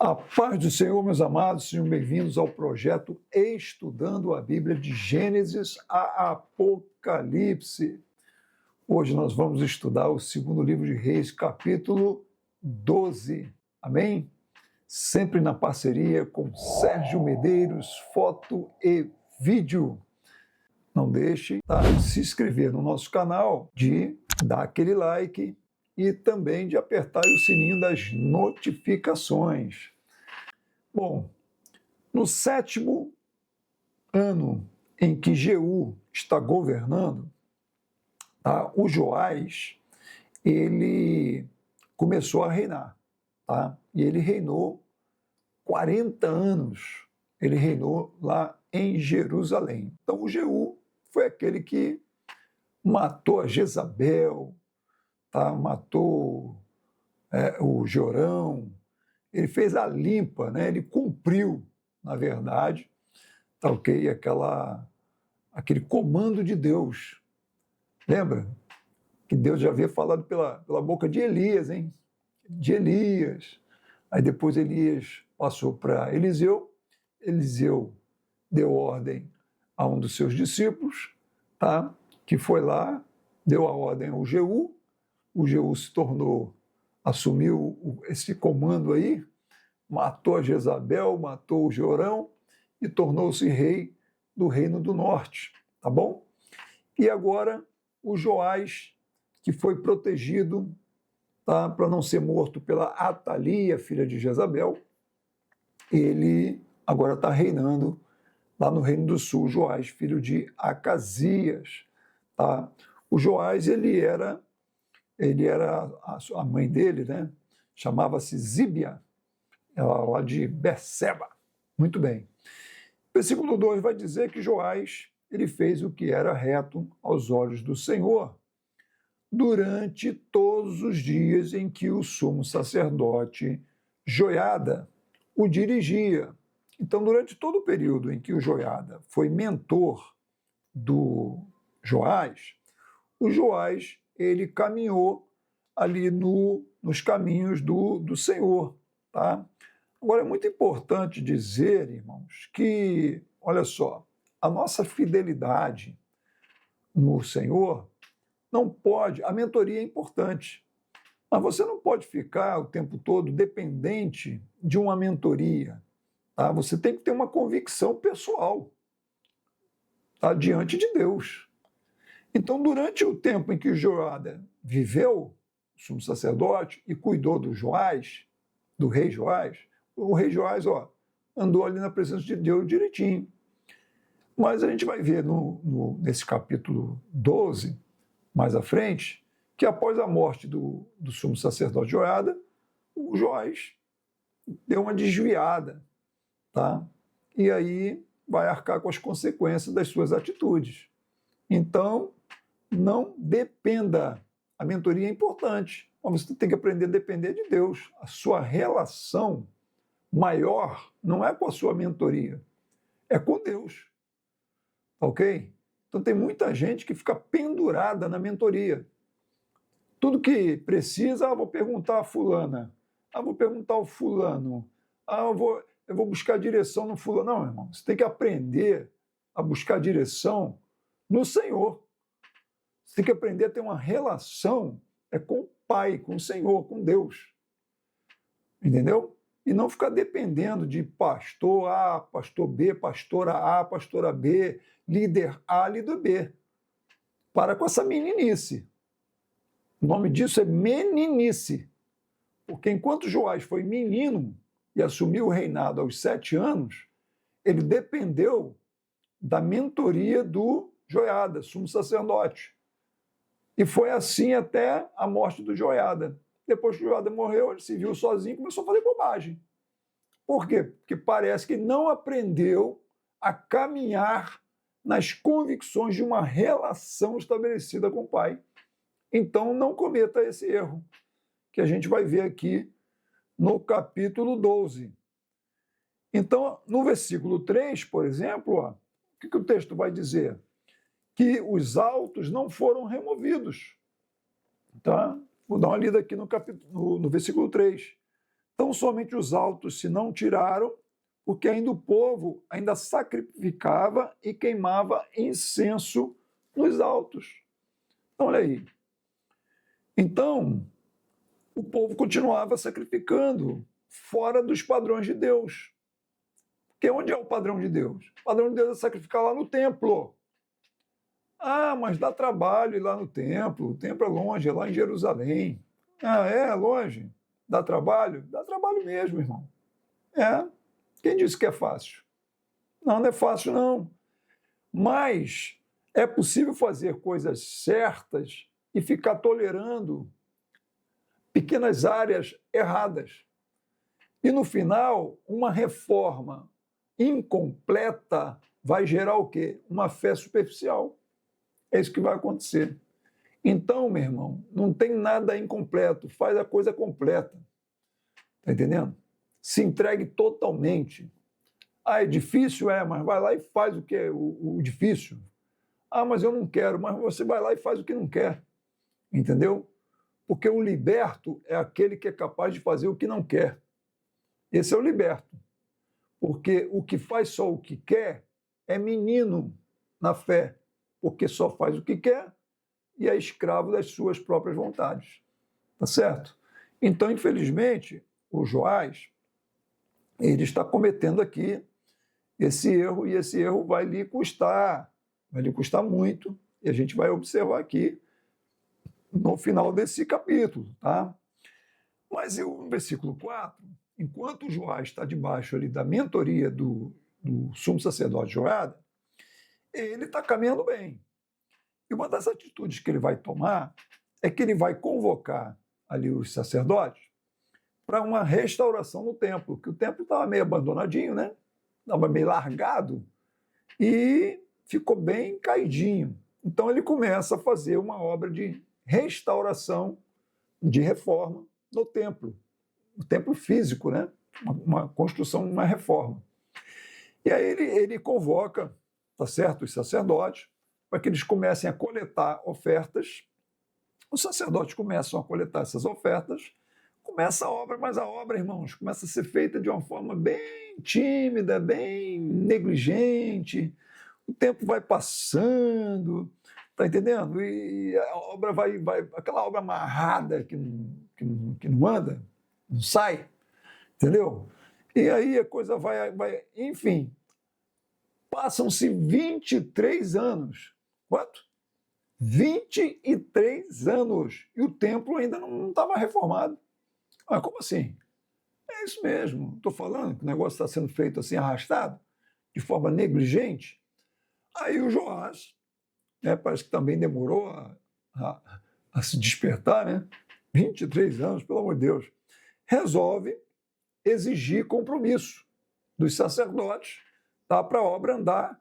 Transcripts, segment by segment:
A paz do Senhor, meus amados, sejam bem-vindos ao projeto Estudando a Bíblia de Gênesis a Apocalipse. Hoje nós vamos estudar o segundo livro de Reis, capítulo 12. Amém? Sempre na parceria com Sérgio Medeiros, foto e vídeo. Não deixe de se inscrever no nosso canal, de dar aquele like e também de apertar o sininho das notificações. Bom, no 7º ano em que Jeú está governando, o Joás, ele começou a reinar, e ele reinou 40 anos, ele reinou lá em Jerusalém. Então o Jeú foi aquele que matou a Jezabel, matou o Jorão, ele fez a limpa, ele cumpriu, na verdade, aquele comando de Deus. Lembra? Que Deus já havia falado pela boca de Elias, de Elias. Aí depois Elias passou para Eliseu, Eliseu deu ordem a um dos seus discípulos, que foi lá, deu a ordem ao Jeú, o Jeú assumiu esse comando aí, matou a Jezabel, matou o Jorão e tornou-se rei do Reino do Norte, tá bom? E agora o Joás, que foi protegido para não ser morto pela Atalia, filha de Jezabel, ele agora está reinando lá no Reino do Sul, Joás, filho de Acasias. O Joás, a mãe dele, chamava-se Zíbia, ela lá de Berseba. Muito bem. Versículo 2 vai dizer que Joás, ele fez o que era reto aos olhos do Senhor durante todos os dias em que o sumo sacerdote Joiada o dirigia. Então, durante todo o período em que o Joiada foi mentor do Joás, o Joás, ele caminhou ali nos caminhos do Senhor, Agora, é muito importante dizer, irmãos, que, olha só, a nossa fidelidade no Senhor não pode, a mentoria é importante, mas você não pode ficar o tempo todo dependente de uma mentoria, Você tem que ter uma convicção pessoal, diante de Deus. Então, durante o tempo em que Joiada viveu, o sumo sacerdote, e cuidou do Joás, do rei Joás, o rei Joás andou ali na presença de Deus direitinho. Mas a gente vai ver nesse capítulo 12, mais à frente, que após a morte do sumo sacerdote Joiada, o Joás deu uma desviada, E aí vai arcar com as consequências das suas atitudes. Então, não dependa. A mentoria é importante, mas você tem que aprender a depender de Deus. A sua relação maior não é com a sua mentoria, é com Deus. Ok? Então tem muita gente que fica pendurada na mentoria. Tudo que precisa, vou perguntar a fulana, vou perguntar ao fulano, eu vou buscar direção no fulano. Não, irmão, você tem que aprender a buscar direção no Senhor. Você tem que aprender a ter uma relação com o Pai, com o Senhor, com Deus. Entendeu? E não ficar dependendo de pastor A, pastor B, pastora A, pastora B, líder A, líder B. Para com essa meninice. O nome disso é meninice. Porque enquanto Joás foi menino e assumiu o reinado aos 7 anos, ele dependeu da mentoria do Joiada, sumo sacerdote. E foi assim até a morte do Joiada. Depois que o Joiada morreu, ele se viu sozinho e começou a fazer bobagem. Por quê? Porque parece que não aprendeu a caminhar nas convicções de uma relação estabelecida com o Pai. Então, não cometa esse erro, que a gente vai ver aqui no capítulo 12. Então, no versículo 3, por exemplo, o que o texto vai dizer? Que os altos não foram removidos. Vou dar uma lida aqui no versículo 3. Tão somente os altos se não tiraram, porque ainda o povo ainda sacrificava e queimava incenso nos altos. Então, olha aí. Então, o povo continuava sacrificando fora dos padrões de Deus. Porque onde é o padrão de Deus? O padrão de Deus é sacrificar lá no templo. Ah, mas dá trabalho ir lá no templo. O templo é longe, é lá em Jerusalém. Ah, é longe? Dá trabalho? Dá trabalho mesmo, irmão. É. Quem disse que é fácil? Não, não é fácil, não. Mas é possível fazer coisas certas e ficar tolerando pequenas áreas erradas. E no final, uma reforma incompleta vai gerar o quê? Uma fé superficial. É isso que vai acontecer. Então, meu irmão, não tem nada incompleto, faz a coisa completa. Está entendendo? Se entregue totalmente. Ah, é difícil? É, mas vai lá e faz o que é o difícil. Ah, mas eu não quero, mas você vai lá e faz o que não quer. Entendeu? Porque o liberto é aquele que é capaz de fazer o que não quer. Esse é o liberto. Porque o que faz só o que quer é menino na fé, porque só faz o que quer e é escravo das suas próprias vontades. Tá certo? Então, infelizmente, o Joás, ele está cometendo aqui esse erro, e esse erro vai lhe custar muito, e a gente vai observar aqui no final desse capítulo, tá? Mas no versículo 4, enquanto o Joás está debaixo ali da mentoria do sumo sacerdote Joiada, ele está caminhando bem. E uma das atitudes que ele vai tomar é que ele vai convocar ali os sacerdotes para uma restauração no templo, que o templo estava meio abandonadinho, né? Estava meio largado e ficou bem caidinho. Então ele começa a fazer uma obra de restauração, de reforma no templo. O templo físico, né? Uma construção, uma reforma. E aí ele convoca, tá certo, os sacerdotes, para que eles comecem a coletar ofertas. Os sacerdotes começam a coletar essas ofertas, começa a obra, mas a obra, irmãos, começa a ser feita de uma forma bem tímida, bem negligente. O tempo vai passando, tá entendendo? E a obra vai aquela obra amarrada que não anda, não sai, entendeu? E aí a coisa vai enfim, passam-se 23 anos. Quanto? 23 anos. E o templo ainda não estava reformado. Ah, como assim? É isso mesmo. Estou falando que o negócio está sendo feito assim, arrastado, de forma negligente. Aí o Joás, né, parece que também demorou a se despertar, né? 23 anos, pelo amor de Deus. Resolve exigir compromisso dos sacerdotes, tá, para a obra andar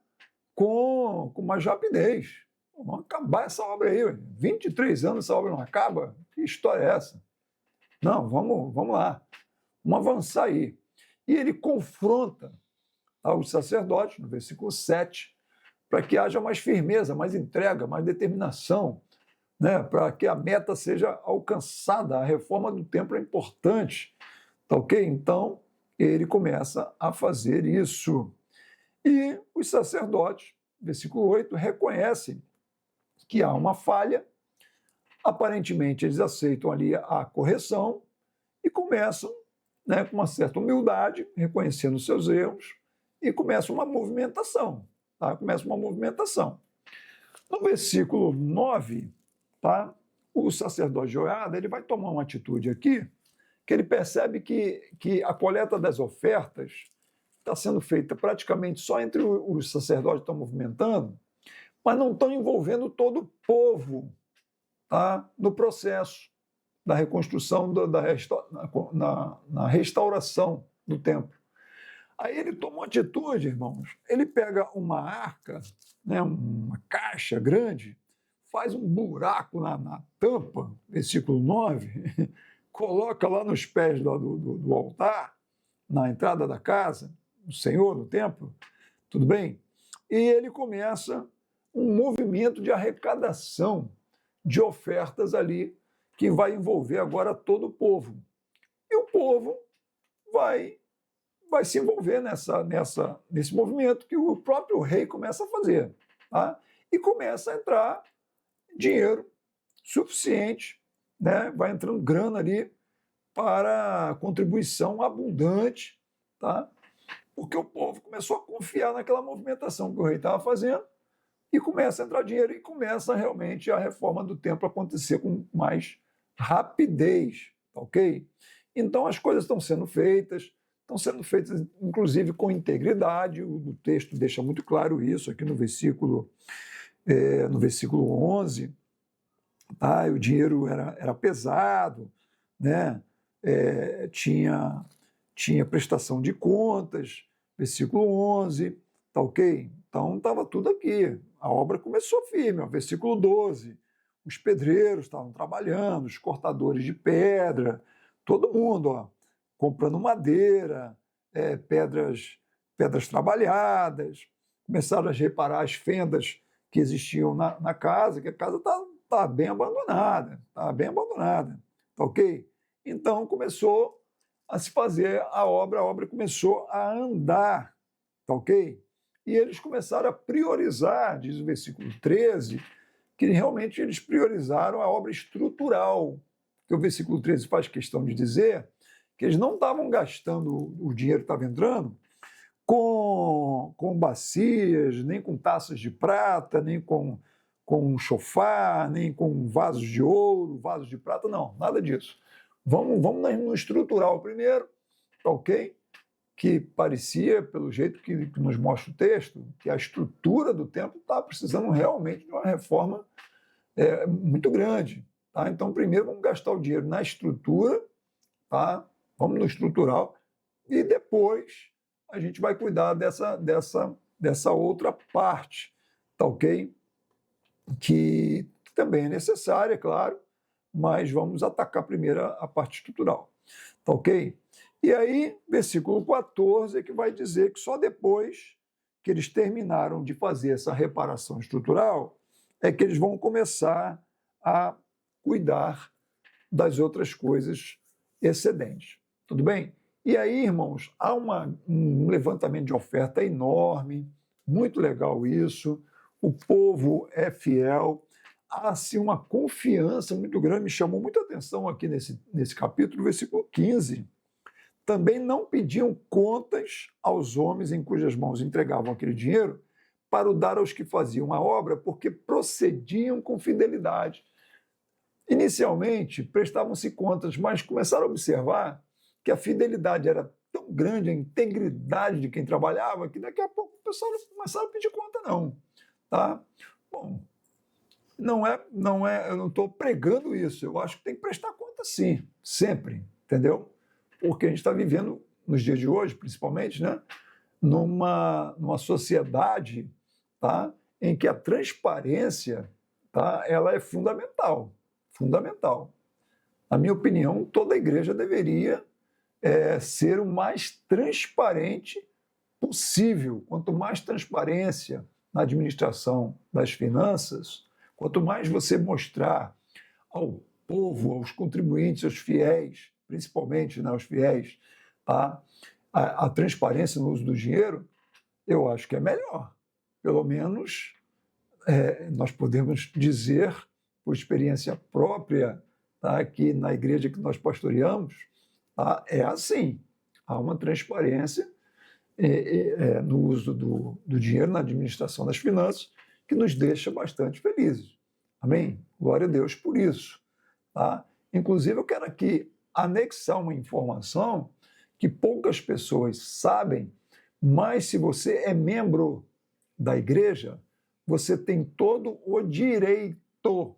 com mais rapidez. Vamos acabar essa obra aí. 23 anos essa obra não acaba? Que história é essa? Não, vamos lá. Vamos avançar aí. E ele confronta aos sacerdotes, no versículo 7, para que haja mais firmeza, mais entrega, mais determinação, né? Para que a meta seja alcançada. A reforma do templo é importante. Tá ok? Então, ele começa a fazer isso. E os sacerdotes, versículo 8, reconhecem que há uma falha. Aparentemente, eles aceitam ali a correção e começam, né, com uma certa humildade, reconhecendo os seus erros, e começa uma movimentação. Tá? Começa uma movimentação. No versículo 9, tá, o sacerdote Joiada, ele vai tomar uma atitude aqui, que ele percebe que a coleta das ofertas está sendo feita praticamente só entre os sacerdotes que estão movimentando, mas não estão envolvendo todo o povo, tá, no processo da reconstrução, na restauração do templo. Aí ele toma uma atitude, irmãos. Ele pega uma arca, né, uma caixa grande, faz um buraco na tampa, versículo 9, coloca lá nos pés do altar, na entrada da casa, do Senhor, no templo, tudo bem? E ele começa um movimento de arrecadação de ofertas ali, que vai envolver agora todo o povo. E o povo vai se envolver nesse movimento que o próprio rei começa a fazer. Tá? E começa a entrar dinheiro suficiente, né? Vai entrando grana ali para contribuição abundante, tá? Porque o povo começou a confiar naquela movimentação que o rei estava fazendo e começa a entrar dinheiro e começa realmente a reforma do templo acontecer com mais rapidez, tá ok? Então as coisas estão sendo feitas inclusive com integridade, o texto deixa muito claro isso aqui no versículo 11, tá? O dinheiro era pesado, né? Tinha prestação de contas, versículo 11, tá ok? Então estava tudo aqui, a obra começou firme, ó, versículo 12, os pedreiros estavam trabalhando, os cortadores de pedra, todo mundo, ó, comprando madeira, pedras trabalhadas, começaram a reparar as fendas que existiam na casa, que a casa está bem abandonada, tá ok? Então começou a se fazer a obra começou a andar, tá ok? E eles começaram a priorizar, diz o versículo 13, que realmente eles priorizaram a obra estrutural, que o versículo 13 faz questão de dizer que eles não estavam gastando o dinheiro que estava entrando com bacias, nem com taças de prata, nem com chofar, nem com vasos de ouro, vasos de prata, não, nada disso. Vamos no estrutural primeiro, tá ok? Que parecia, pelo jeito que nos mostra o texto, que a estrutura do templo está precisando realmente de uma reforma muito grande. Tá? Então, primeiro vamos gastar o dinheiro na estrutura, tá? Vamos no estrutural, e depois a gente vai cuidar dessa outra parte, tá ok? Que também é necessária, é claro, mas vamos atacar primeiro a parte estrutural, tá ok? E aí, versículo 14 é que vai dizer que só depois que eles terminaram de fazer essa reparação estrutural é que eles vão começar a cuidar das outras coisas excedentes. Tudo bem? E aí, irmãos, há um levantamento de oferta enorme, muito legal isso, o povo é fiel, há assim, uma confiança muito grande, me chamou muita atenção aqui nesse capítulo, versículo 15. Também não pediam contas aos homens em cujas mãos entregavam aquele dinheiro para o dar aos que faziam a obra, porque procediam com fidelidade. Inicialmente, prestavam-se contas, mas começaram a observar que a fidelidade era tão grande, a integridade de quem trabalhava, que daqui a pouco o pessoal não começava a pedir conta, não. Tá? Bom, eu não estou pregando isso, eu acho que tem que prestar conta sim, sempre, entendeu? Porque a gente está vivendo, nos dias de hoje, principalmente, né, numa sociedade, tá, em que a transparência, tá, ela é fundamental. Na minha opinião, toda a igreja deveria ser o mais transparente possível. Quanto mais transparência na administração das finanças, quanto mais você mostrar ao povo, aos contribuintes, aos fiéis, principalmente, né, aos fiéis, tá, a transparência no uso do dinheiro, eu acho que é melhor. Pelo menos nós podemos dizer, por experiência própria, tá, que na igreja que nós pastoreamos, tá, é assim, há uma transparência no uso do dinheiro, na administração das finanças, que nos deixa bastante felizes. Amém? Glória a Deus por isso. Tá? Inclusive, eu quero aqui anexar uma informação que poucas pessoas sabem, mas se você é membro da igreja, você tem todo o direito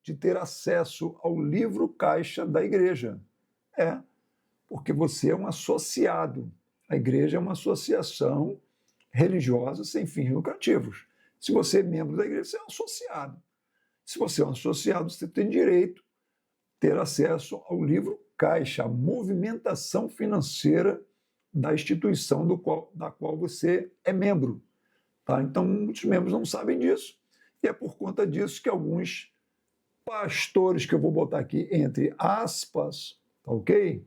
de ter acesso ao livro caixa da igreja. Porque você é um associado. A igreja é uma associação religiosa sem fins lucrativos. Se você é membro da igreja, você é um associado. Se você é um associado, você tem direito a ter acesso ao livro caixa, a movimentação financeira da instituição da qual você é membro. Tá? Então, muitos membros não sabem disso, e é por conta disso que alguns pastores, que eu vou botar aqui entre aspas, tá ok?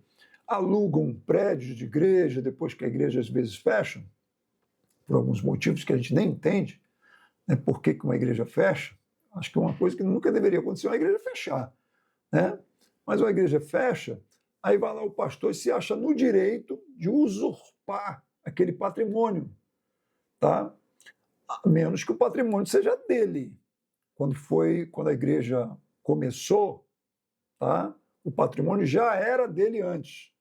alugam prédios de igreja, depois que a igreja às vezes fecha, por alguns motivos que a gente nem entende, né, por que uma igreja fecha. Acho que é uma coisa que nunca deveria acontecer, uma igreja fechar. Né? Mas uma igreja fecha, aí vai lá o pastor e se acha no direito de usurpar aquele patrimônio, tá? A menos que o patrimônio seja dele. Quando a igreja começou, tá? O patrimônio já era dele antes.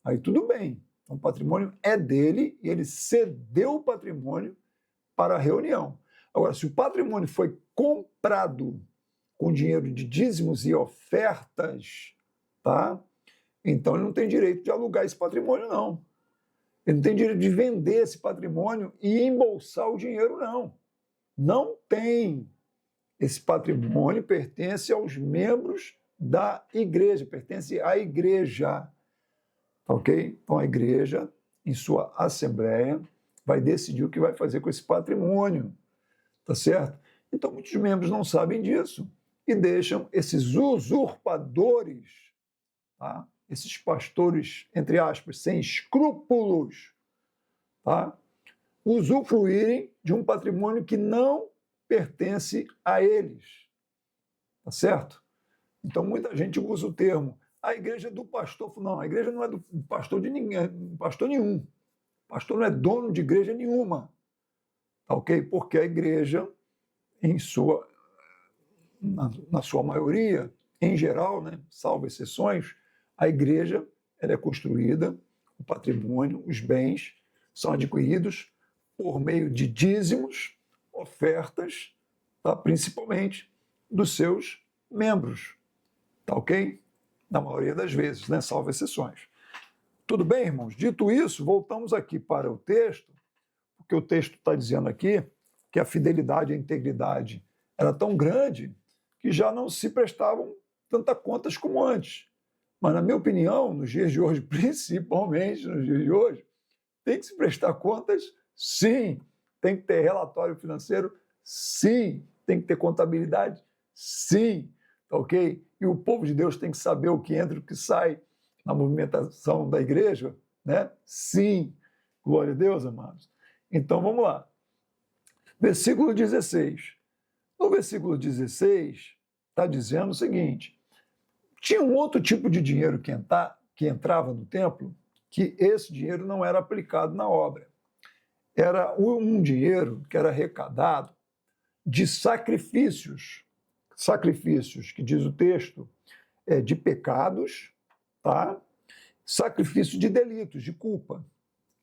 Aí tudo bem. Então, o patrimônio é dele e ele cedeu o patrimônio para a reunião. Agora, se o patrimônio foi comprado com dinheiro de dízimos e ofertas, tá? Então ele não tem direito de alugar esse patrimônio, não. Ele não tem direito de vender esse patrimônio e embolsar o dinheiro, não. Não tem. Esse patrimônio pertence aos membros da igreja, pertence à igreja. Ok? Então a igreja, em sua assembleia, vai decidir o que vai fazer com esse patrimônio. Tá certo? Então muitos membros não sabem disso e deixam esses usurpadores, tá? Esses pastores, entre aspas, sem escrúpulos, tá? Usufruírem de um patrimônio que não pertence a eles. Tá certo? Então muita gente usa o termo a igreja é do pastor. Não, a igreja não é do pastor de ninguém, pastor nenhum. O pastor não é dono de igreja nenhuma. Tá ok? Porque a igreja, na sua maioria, em geral, né, salvo exceções, a igreja ela é construída, o patrimônio, os bens são adquiridos por meio de dízimos, ofertas, tá, principalmente dos seus membros. Tá ok? Na maioria das vezes, né, salvo exceções. Tudo bem, irmãos? Dito isso, voltamos aqui para o texto, porque o texto está dizendo aqui que a fidelidade e a integridade era tão grande que já não se prestavam tantas contas como antes. Mas, na minha opinião, nos dias de hoje, principalmente nos dias de hoje, tem que se prestar contas, sim. Tem que ter relatório financeiro, sim. Tem que ter contabilidade, sim. Tá ok? E o povo de Deus tem que saber o que entra e o que sai na movimentação da igreja, né? Sim. Glória a Deus, amados. Então, vamos lá. Versículo 16. No versículo 16, está dizendo o seguinte: tinha um outro tipo de dinheiro que entrava no templo, que esse dinheiro não era aplicado na obra. Era um dinheiro que era arrecadado de sacrifícios, que diz o texto, de pecados, tá? Sacrifício de delitos, de culpa.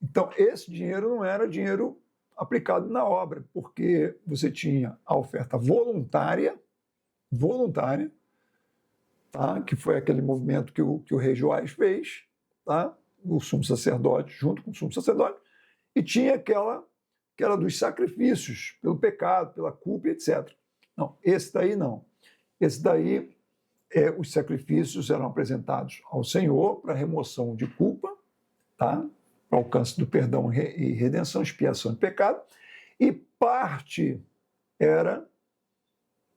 Então, esse dinheiro não era dinheiro aplicado na obra, porque você tinha a oferta voluntária, tá? Que foi aquele movimento que o rei Joás fez, tá? O sumo sacerdote, junto com o sumo sacerdote, e tinha aquela que era dos sacrifícios, pelo pecado, pela culpa, etc. Não, esse daí não. Esse daí, os sacrifícios eram apresentados ao Senhor para remoção de culpa, tá? Para alcance do perdão e redenção, expiação de pecado, e parte era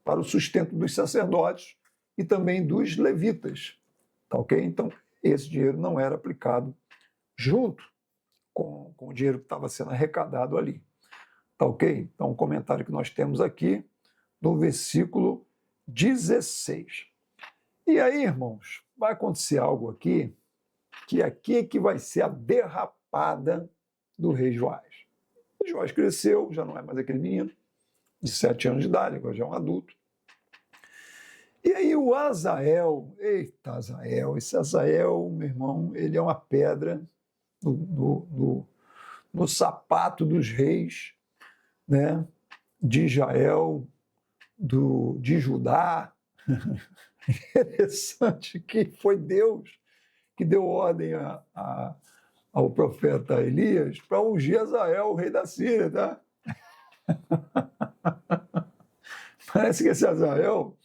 para o sustento dos sacerdotes e também dos levitas, tá ok? Então, esse dinheiro não era aplicado junto com o dinheiro que estava sendo arrecadado ali, tá ok? Então, o comentário que nós temos aqui no versículo 16. E aí, irmãos, vai acontecer algo aqui que vai ser a derrapada do rei Joás. O Joás cresceu, já não é mais aquele menino de 7 anos de idade, agora já é um adulto. E aí o Azael, eita Azael, esse Azael, meu irmão, ele é uma pedra no sapato dos reis, né, de Israel, de Judá. Interessante que foi Deus que deu ordem ao profeta Elias para ungir Azael, o rei da Síria, tá? Parece que esse Azael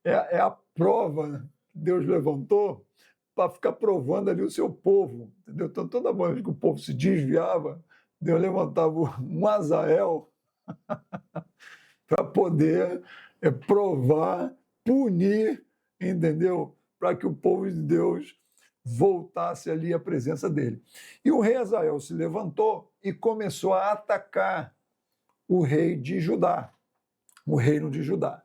é a prova que Deus levantou para ficar provando ali o seu povo, entendeu? Então, toda vez que o povo se desviava, Deus levantava um Azael para poder provar, punir, entendeu? Para que o povo de Deus voltasse ali à presença dele. E o rei Hazael se levantou e começou a atacar o rei de Judá, o reino de Judá,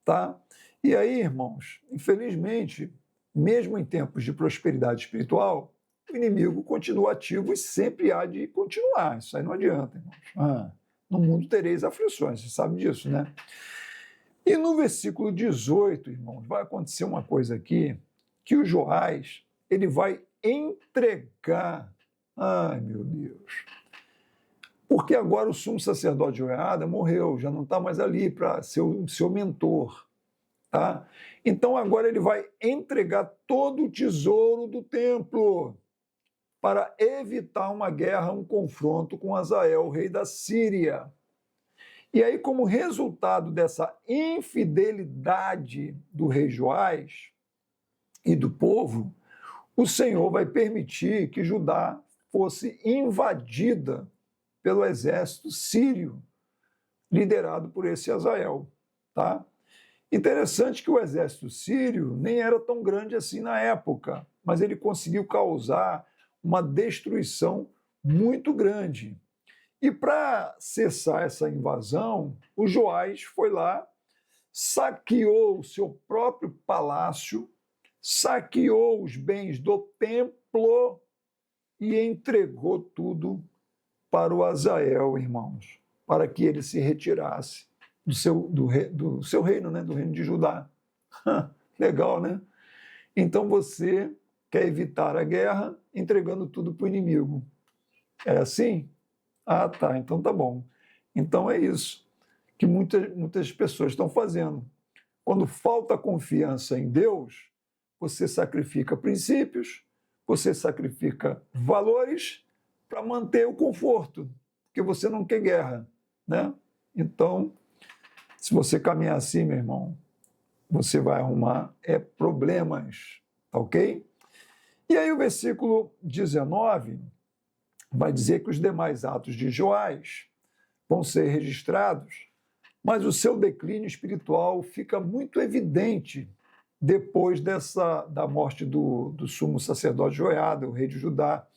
tá? E aí, irmãos, infelizmente, mesmo em tempos de prosperidade espiritual, o inimigo continua ativo e sempre há de continuar. Isso aí não adianta, irmãos. No mundo tereis aflições, você sabe disso, né? E no versículo 18, irmãos, vai acontecer uma coisa aqui, que o Joás, ele vai entregar, ai meu Deus, porque agora o sumo sacerdote Joiada morreu, já não está mais ali para ser o seu mentor, tá? Então agora ele vai entregar todo o tesouro do templo para evitar uma guerra, um confronto com Hazael, o rei da Síria. E aí, como resultado dessa infidelidade do rei Joás e do povo, o Senhor vai permitir que Judá fosse invadida pelo exército sírio, liderado por esse Hazael, tá? Interessante que o exército sírio nem era tão grande assim na época, mas ele conseguiu causar uma destruição muito grande. E para cessar essa invasão, o Joás foi lá, saqueou o seu próprio palácio, saqueou os bens do templo e entregou tudo para o Hazael, irmãos, para que ele se retirasse do seu reino, né? Do reino de Judá. Legal, né? Então você quer evitar a guerra entregando tudo para o inimigo. É assim? Ah, tá, então tá bom. Então é isso que muitas pessoas estão fazendo. Quando falta confiança em Deus, você sacrifica princípios, você sacrifica valores para manter o conforto, porque você não quer guerra, né? Então, se você caminhar assim, meu irmão, você vai arrumar problemas, tá ok? E aí o versículo 19 vai dizer que os demais atos de Joás vão ser registrados, mas o seu declínio espiritual fica muito evidente depois da morte do sumo sacerdote Joiada, o rei de Judá.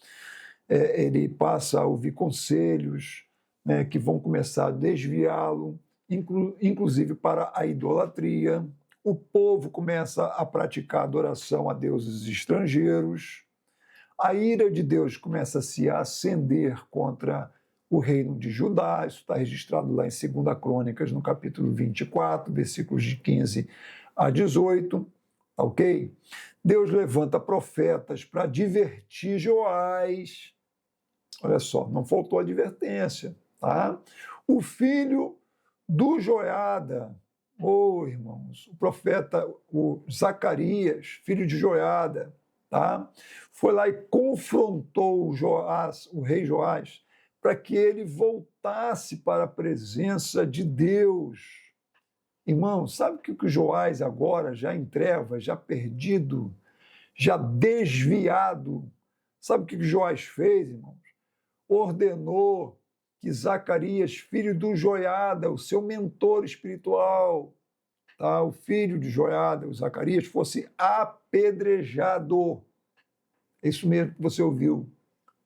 Ele passa a ouvir conselhos, né, que vão começar a desviá-lo, inclusive para a idolatria. O povo começa a praticar adoração a deuses estrangeiros. A ira de Deus começa a se acender contra o reino de Judá. Isso está registrado lá em 2 Crônicas, no capítulo 24, versículos de 15 a 18. Ok? Deus levanta profetas para advertir Joás. Olha só, não faltou advertência, tá? O filho do Joiada, irmãos, o profeta, o Zacarias, filho de Joiada, tá? Foi lá e confrontou o rei Joás para que ele voltasse para a presença de Deus. Irmão, sabe o que o Joás agora, já em trevas, já perdido, já desviado, sabe o que o Joás fez, irmãos? Ordenou que Zacarias, filho do Joiada, o seu mentor espiritual, tá? O filho de Joiada, o Zacarias, fosse apedrejado. Isso mesmo que você ouviu.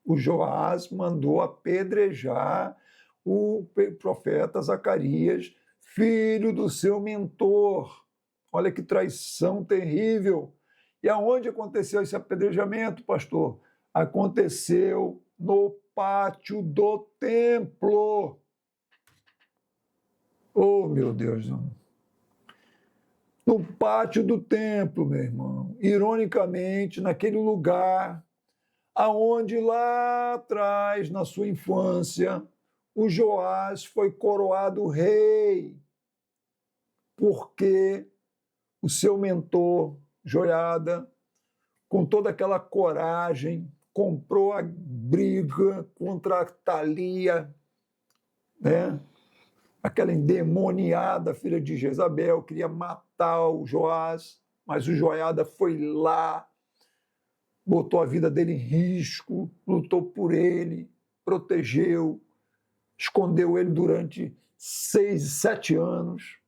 O Joás mandou apedrejar o profeta Zacarias, filho do seu mentor. Olha que traição terrível. E aonde aconteceu esse apedrejamento, pastor? Aconteceu no pátio do templo. Oh, meu Deus, não. No pátio do templo, meu irmão. Ironicamente, naquele lugar aonde lá atrás, na sua infância, o Joás foi coroado rei, porque o seu mentor, Joiada, com toda aquela coragem, comprou a briga contra a Thalia, né? Aquela endemoniada filha de Jezabel, queria matar o Joás, mas o Joiada foi lá, botou a vida dele em risco, lutou por ele, protegeu, escondeu ele durante 7 anos,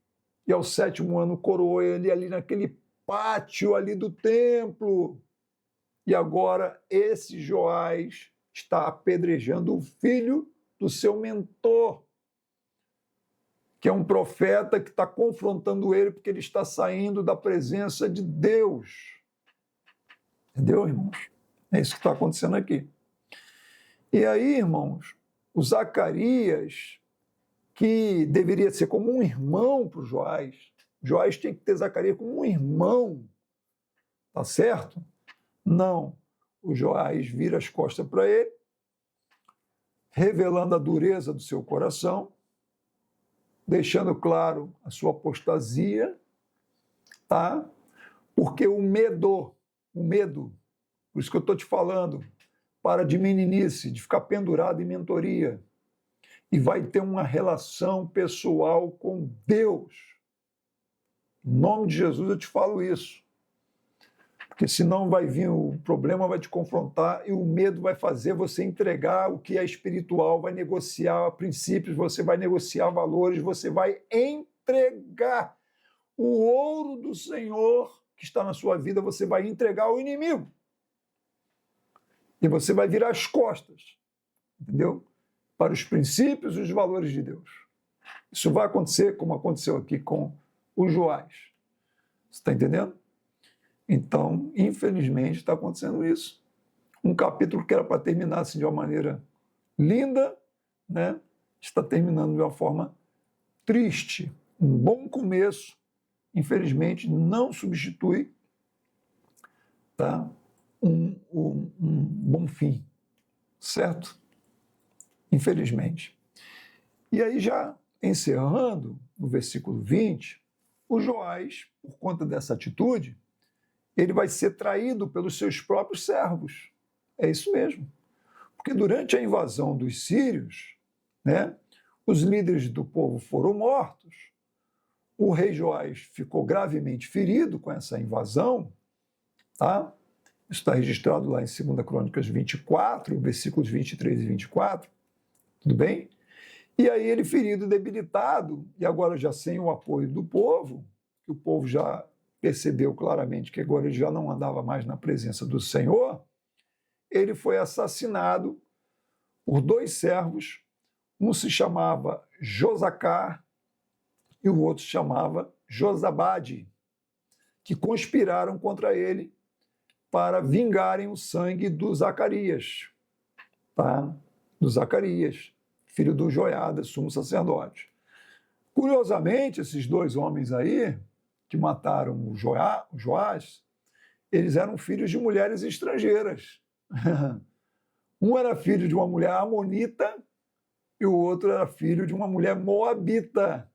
e ao 7º ano coroou ele ali naquele pátio ali do templo. e agora esse Joás está apedrejando o filho do seu mentor, que é um profeta que está confrontando ele porque ele está saindo da presença de Deus. Entendeu, irmãos? É isso que está acontecendo aqui. E aí, irmãos, o Zacarias, que deveria ser como um irmão para o Joás, Joás tinha que ter Zacarias como um irmão, tá certo? Não. O Joás vira as costas para ele, revelando a dureza do seu coração, deixando claro a sua apostasia, tá? Porque o medo, por isso que eu estou te falando, para de meninice, de ficar pendurado em mentoria, e vai ter uma relação pessoal com Deus. Em nome de Jesus eu te falo isso. Porque senão vai vir o problema, vai te confrontar e o medo vai fazer você entregar o que é espiritual, vai negociar princípios, você vai negociar valores, você vai entregar o ouro do Senhor que está na sua vida, você vai entregar ao inimigo. E você vai virar as costas, entendeu? Para os princípios e os valores de Deus. Isso vai acontecer como aconteceu aqui com o Joás. Você está entendendo? Então, infelizmente, está acontecendo isso. Um capítulo que era para terminar assim, de uma maneira linda, né? Está terminando de uma forma triste. Um bom começo, infelizmente, não substitui, tá? um bom fim, certo? Infelizmente. E aí, já encerrando, no versículo 20, o Joás, por conta dessa atitude, ele vai ser traído pelos seus próprios servos. É isso mesmo. Porque durante a invasão dos sírios, né, os líderes do povo foram mortos, o rei Joás ficou gravemente ferido com essa invasão, tá? Isso está registrado lá em 2 Crônicas 24, versículos 23 e 24, tudo bem? E aí ele ferido, debilitado, e agora já sem o apoio do povo, que o povo já percebeu claramente que agora ele já não andava mais na presença do Senhor, ele foi assassinado por 2 servos, um se chamava Josacar e o outro se chamava Josabade, que conspiraram contra ele para vingarem o sangue do Zacarias, tá? Do Zacarias, filho do Joiada, sumo sacerdote. Curiosamente, esses 2 homens aí, que mataram o Joás, eles eram filhos de mulheres estrangeiras. Um era filho de uma mulher amonita e o outro era filho de uma mulher moabita,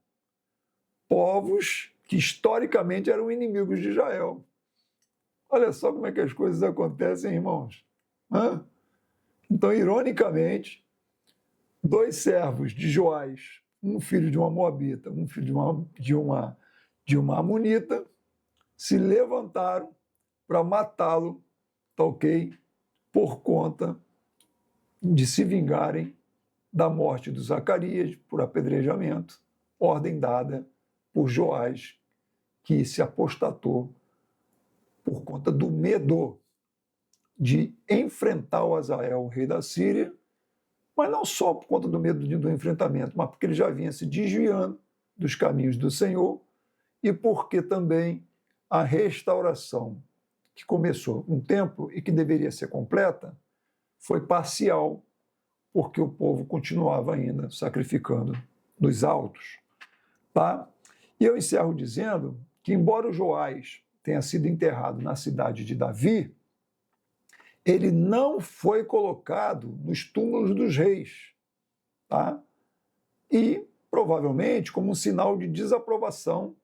povos que historicamente eram inimigos de Israel. Olha só como é que as coisas acontecem, irmãos. Então, ironicamente, 2 servos de Joás, um filho de uma moabita, um filho de uma amonita, se levantaram para matá-lo, tá ok? Por conta de se vingarem da morte do Zacarias por apedrejamento, ordem dada por Joás, que se apostatou por conta do medo de enfrentar o Azael, o rei da Síria, mas não só por conta do medo do enfrentamento, mas porque ele já vinha se desviando dos caminhos do Senhor e porque também a restauração que começou um templo e que deveria ser completa foi parcial, porque o povo continuava ainda sacrificando nos altos. Tá? E eu encerro dizendo que, embora o Joás tenha sido enterrado na cidade de Davi, ele não foi colocado nos túmulos dos reis, tá? E, provavelmente, como um sinal de desaprovação,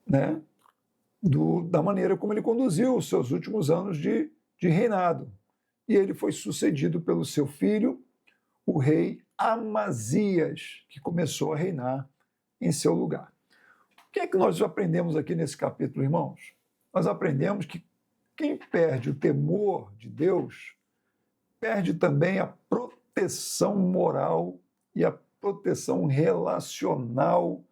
né, da maneira como ele conduziu os seus últimos anos de reinado. E ele foi sucedido pelo seu filho, o rei Amazias, que começou a reinar em seu lugar. O que é que nós aprendemos aqui nesse capítulo, irmãos? Nós aprendemos que quem perde o temor de Deus perde também a proteção moral e a proteção relacional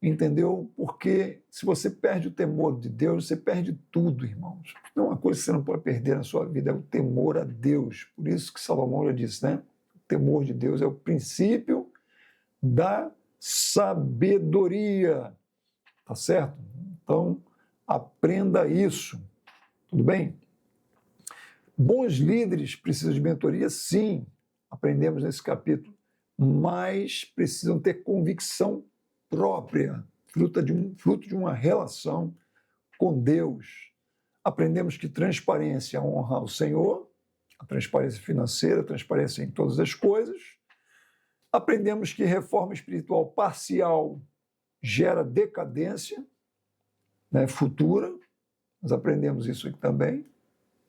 entendeu? Porque se você perde o temor de Deus, você perde tudo, irmãos. Então, uma coisa que você não pode perder na sua vida é o temor a Deus. Por isso que Salomão já disse, né? O temor de Deus é o princípio da sabedoria. Tá certo? Então, aprenda isso. Tudo bem? Bons líderes precisam de mentoria? Sim, aprendemos nesse capítulo, mas precisam ter convicção própria, fruto de uma relação com Deus. Aprendemos que transparência honra ao Senhor, a transparência financeira, a transparência em todas as coisas. Aprendemos que reforma espiritual parcial gera decadência, né, futura. Nós aprendemos isso aqui também.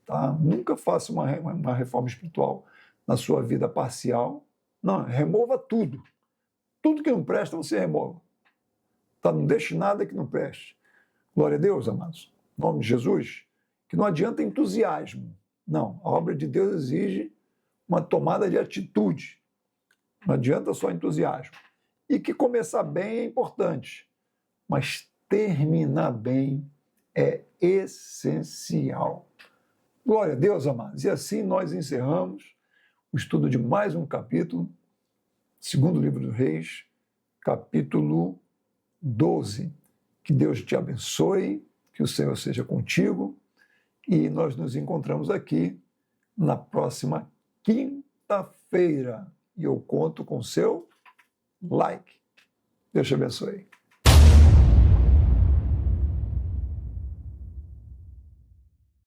Tá? Nunca faça uma reforma espiritual na sua vida parcial. Não, remova tudo. Tudo que não presta, você remova. Tá? Não deixe nada que não preste. Glória a Deus, amados. Em nome de Jesus. Que não adianta entusiasmo. Não, a obra de Deus exige uma tomada de atitude. Não adianta só entusiasmo. E que começar bem é importante, mas terminar bem é essencial. Glória a Deus, amados. E assim nós encerramos o estudo de mais um capítulo, segundo livro dos Reis, capítulo 12. Que Deus te abençoe, que o Senhor seja contigo, e nós nos encontramos aqui na próxima quinta-feira. E eu conto com o seu like. Deus te abençoe.